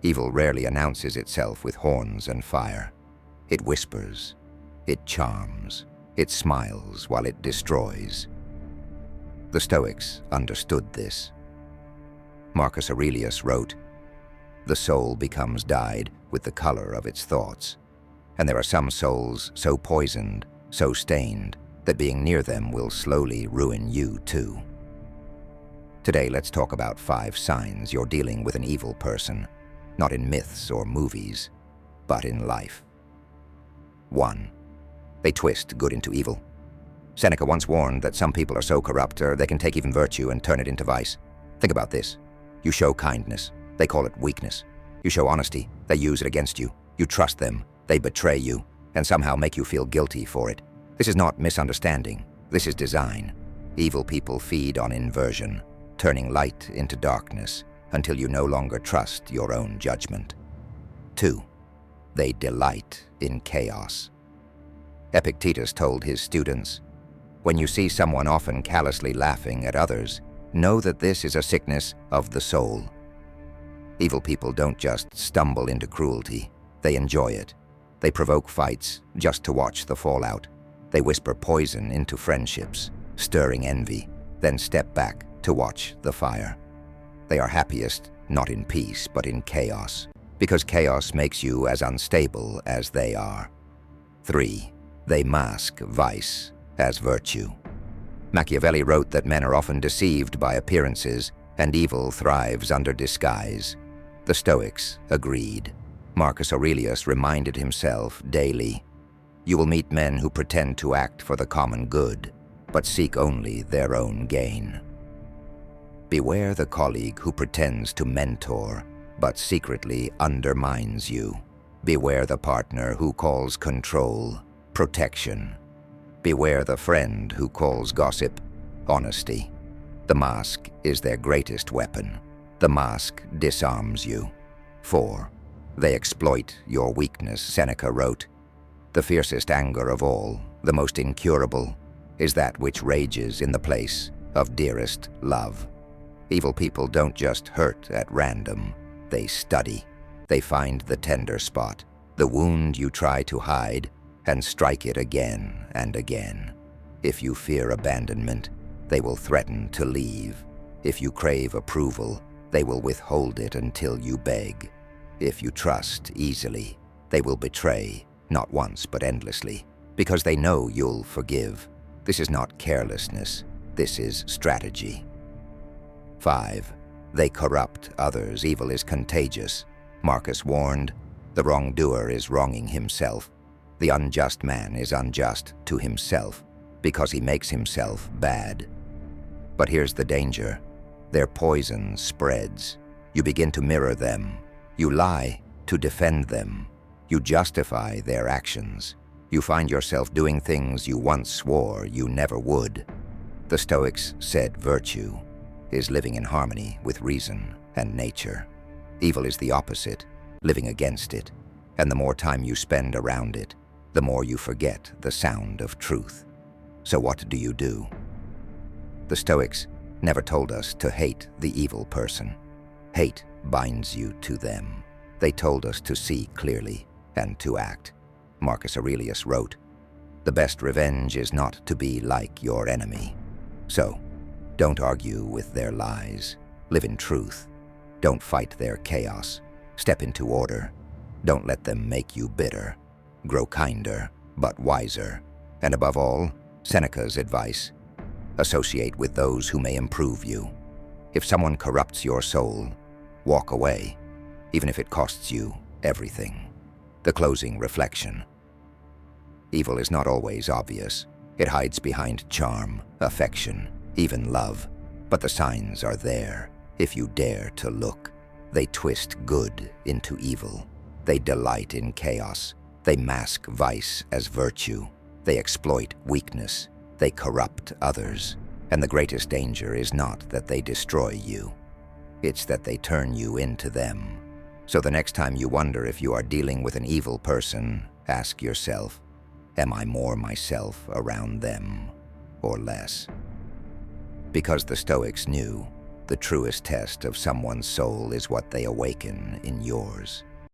Evil rarely announces itself with horns and fire. It whispers, it charms, it smiles while it destroys. The Stoics understood this. Marcus Aurelius wrote, "The soul becomes dyed with the color of its thoughts, and there are some souls so poisoned, so stained, that being near them will slowly ruin you too." Today, let's talk about 5 signs you're dealing with an evil person, not in myths or movies, but in life. 1. They twist good into evil. Seneca once warned that some people are so corrupt they can take even virtue and turn it into vice. Think about this. You show kindness, they call it weakness. You show honesty, they use it against you. You trust them, they betray you, and somehow make you feel guilty for it. This is not misunderstanding, this is design. Evil people feed on inversion, turning light into darkness until you no longer trust your own judgment. 2. They delight in chaos. Epictetus told his students, "When you see someone often callously laughing at others, know that this is a sickness of the soul." Evil people don't just stumble into cruelty, they enjoy it. They provoke fights just to watch the fallout. They whisper poison into friendships, stirring envy, then step back to watch the fire. They are happiest not in peace but in chaos, because chaos makes you as unstable as they are. 3. They mask vice as virtue. Machiavelli wrote that men are often deceived by appearances and evil thrives under disguise. The Stoics agreed. Marcus Aurelius reminded himself daily, "You will meet men who pretend to act for the common good, but seek only their own gain." Beware the colleague who pretends to mentor, but secretly undermines you. Beware the partner who calls control protection. Beware the friend who calls gossip honesty. The mask is their greatest weapon. The mask disarms you. 4. They exploit your weakness. Seneca wrote, "The fiercest anger of all, the most incurable, is that which rages in the place of dearest love." Evil people don't just hurt at random, they study. They find the tender spot, the wound you try to hide, and strike it again and again. If you fear abandonment, they will threaten to leave. If you crave approval, they will withhold it until you beg. If you trust easily, they will betray, not once but endlessly, because they know you'll forgive. This is not carelessness, this is strategy. 5. They corrupt others. Evil is contagious. Marcus warned, "The wrongdoer is wronging himself. The unjust man is unjust to himself because he makes himself bad." But here's the danger. Their poison spreads. You begin to mirror them. You lie to defend them. You justify their actions. You find yourself doing things you once swore you never would. The Stoics said virtue is living in harmony with reason and nature. Evil is the opposite, living against it. And the more time you spend around it, the more you forget the sound of truth. So what do? The Stoics never told us to hate the evil person. Hate binds you to them. They told us to see clearly and to act. Marcus Aurelius wrote, "The best revenge is not to be like your enemy." So, don't argue with their lies. Live in truth. Don't fight their chaos. Step into order. Don't let them make you bitter. Grow kinder, but wiser. And above all, Seneca's advice: associate with those who may improve you. If someone corrupts your soul, walk away, even if it costs you everything. The closing reflection. Evil is not always obvious. It hides behind charm, affection, even love. But the signs are there, if you dare to look. They twist good into evil. They delight in chaos. They mask vice as virtue. They exploit weakness. They corrupt others. And the greatest danger is not that they destroy you. It's that they turn you into them. So the next time you wonder if you are dealing with an evil person, ask yourself, am I more myself around them or less? Because the Stoics knew The truest test of someone's soul is what they awaken in yours.